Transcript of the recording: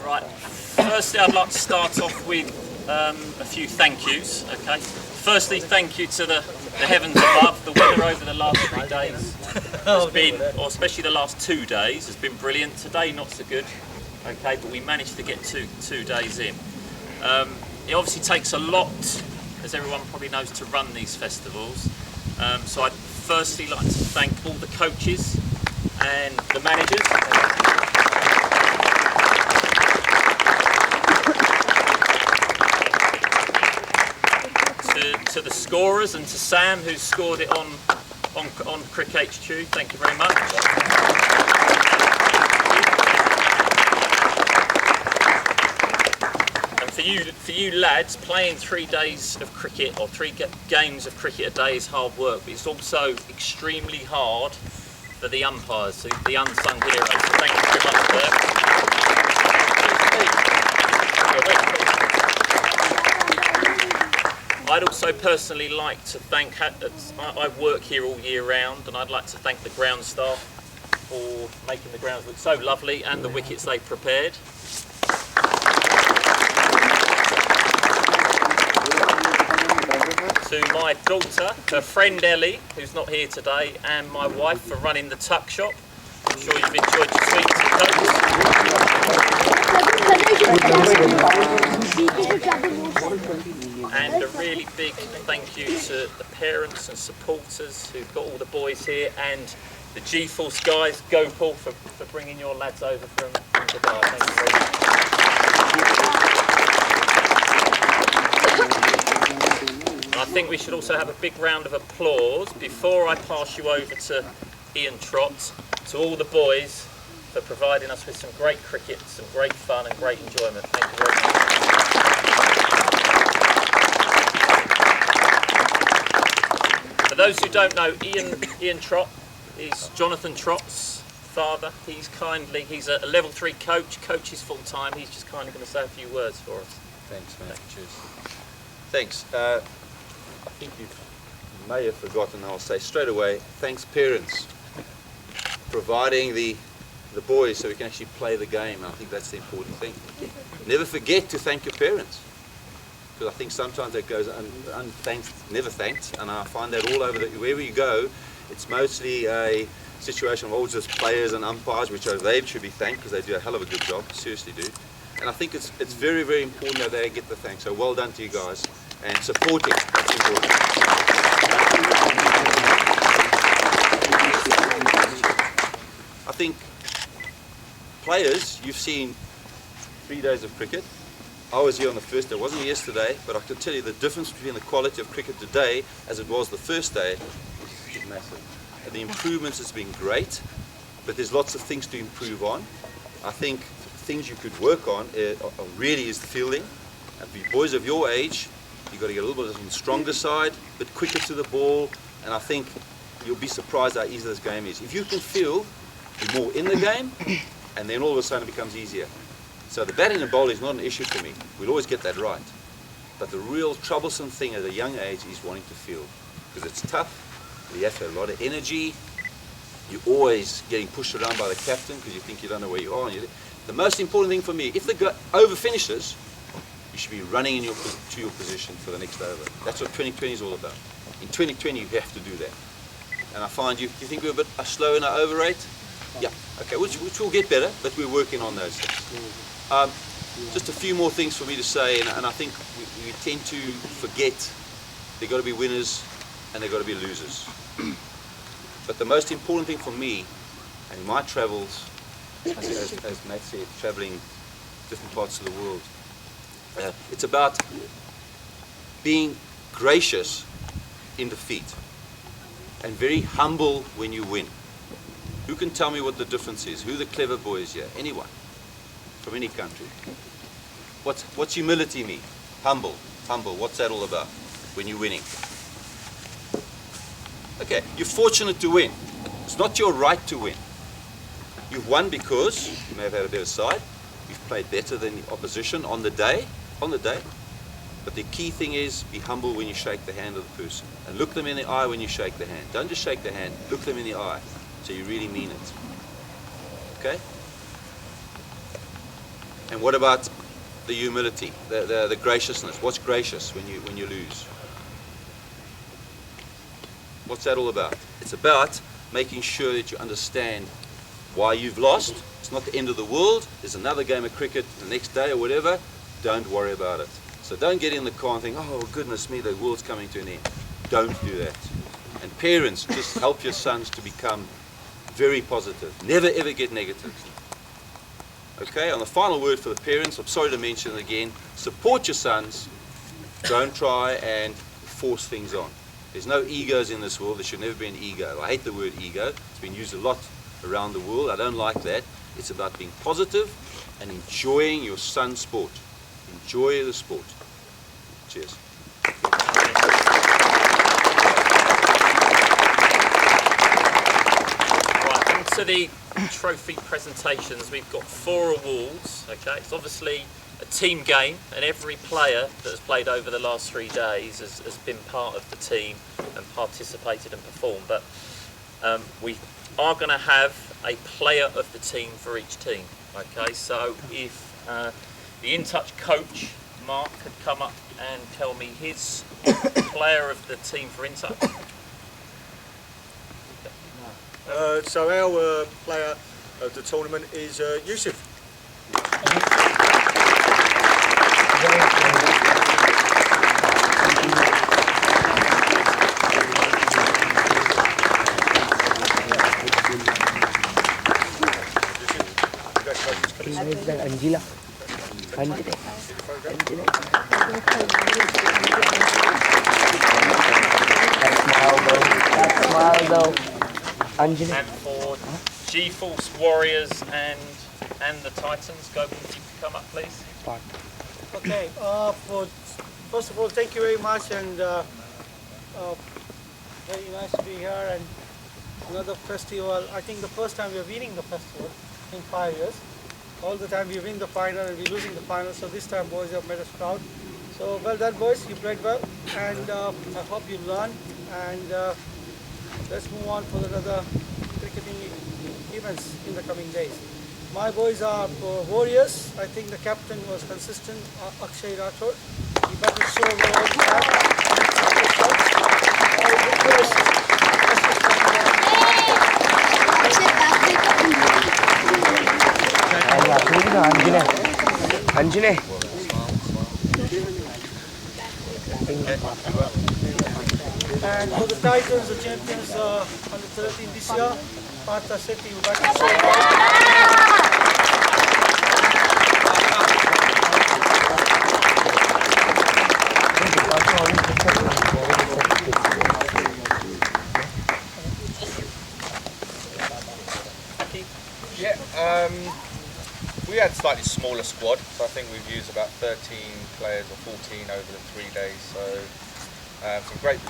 Right, firstly I'd like to start off with a few thank yous, okay? Firstly, thank you to the heavens above. The weather over the last 3 days has been, or especially the last 2 days, has been brilliant. Today not so good, okay, but we managed to get two days in. It obviously takes a lot, as everyone probably knows, to run these festivals. So I'd firstly like to thank all the coaches and the managers. To the scorers and to Sam, who scored it on Crick HQ, thank you very much. And for you lads, playing 3 days of cricket or three games of cricket a day is hard work, but it's also extremely hard for the umpires, the unsung heroes. So thank you very much there. I'd also personally like to thank, I work here all year round, and I'd like to thank the ground staff for making the grounds look so lovely and the wickets they prepared. To my daughter, her friend Ellie, who's not here today, and my wife for running the tuck shop. I'm sure you've enjoyed your sweets and cokes. And a really big thank you to the parents and supporters who've got all the boys here, and the G-Force guys, Gopal, for bringing your lads over from Dubai. Thank you very much. And I think we should also have a big round of applause before I pass you over to Ian Trott, to all the boys for providing us with some great cricket, some great fun and great enjoyment. Thank you very much. For those who don't know, Ian Trott is Jonathan Trott's father. He's a level 3 coach, coaches full time. He's just kindly going to say a few words for us. Thanks, man. Cheers. Thanks. I think you may have forgotten, I'll say straight away, thanks parents, providing the boys so we can actually play the game. I think that's the important thing. Never forget to thank your parents, because I think sometimes that goes unthanked, never thanked, and I find that all over, wherever you go, it's mostly a situation of all just players and umpires, which they should be thanked because they do a hell of a good job, seriously do. And I think it's very, very important that they get the thanks. So well done to you guys, and supporting, that's important. I think players, you've seen 3 days of cricket. I was here on the first day, it wasn't yesterday, but I can tell you the difference between the quality of cricket today as it was the first day is massive. And the improvements has been great, but there's lots of things to improve on. I think things you could work on really is the fielding. And for you boys of your age, you've got to get a little bit on the stronger side, a bit quicker to the ball, and I think you'll be surprised how easy this game is. If you can field, you're more in the game, and then all of a sudden it becomes easier. So the batting and bowling is not an issue for me. We'll always get that right. But the real troublesome thing at a young age is wanting to field, because it's tough. You have to have a lot of energy. You're always getting pushed around by the captain because you think you don't know where you are. The most important thing for me, if the guy over finishes, you should be running to your position for the next over. That's what 2020 is all about. In 2020, you have to do that. And I find you think we're a bit slow in our over rate? Yeah, okay, which will get better, but we're working on those things. Just a few more things for me to say, and I think we tend to forget there got to be winners and there got to be losers. But the most important thing for me, and in my travels, as Matt said, traveling different parts of the world, it's about being gracious in defeat and very humble when you win. Who can tell me what the difference is? Who are the clever boys here? Anyone from any country. What's humility mean? Humble. What's that all about when you're winning? Okay, you're fortunate to win. It's not your right to win. You've won because you may have had a better side. You've played better than the opposition on the day. But the key thing is be humble when you shake the hand of the person. And look them in the eye when you shake the hand. Don't just shake the hand, look them in the eye. So you really mean it. Okay? And what about the humility, the graciousness? What's gracious when you lose? What's that all about? It's about making sure that you understand why you've lost. It's not the end of the world. There's another game of cricket the next day or whatever. Don't worry about it. So don't get in the car and think, oh goodness me, the world's coming to an end. Don't do that. And parents, just help your sons to become very positive. Never ever get negative. Okay, on the final word for the parents, I'm sorry to mention it again, support your sons. Don't try and force things on. There's no egos in this world. There should never be an ego. I hate the word ego. It's been used a lot around the world. I don't like that. It's about being positive and enjoying your son's sport. Enjoy the sport. Cheers. Right, onto the trophy presentations. We've got 4 awards. Okay, it's obviously a team game, and every player that has played over the last 3 days has been part of the team and participated and performed. But we are going to have a player of the team for each team. Okay, so if the In Touch coach Mark could come up and tell me his player of the team for In Touch. So our player of the tournament is Yusuf. Angela. And for G-Force Warriors and the Titans, go if you could come up, please. Okay. First of all, thank you very much, and very nice to be here. And another festival. I think the first time we're winning the festival in 5 years. All the time we win the final and we're losing the final. So this time, boys, have made us proud. So well done, boys. You played well, and I hope you learn. And let's move on for another cricketing events in the coming days. My boys are warriors. I think the captain was consistent, Akshay Rathod. He batted so well all the time. Anjane. And for the Titans, the champions under 13 this year, Partha Shetty, who batted so well. Yeah, we had a slightly smaller squad, so I think we've used about 13 players or 14 over the 3 days. So some great.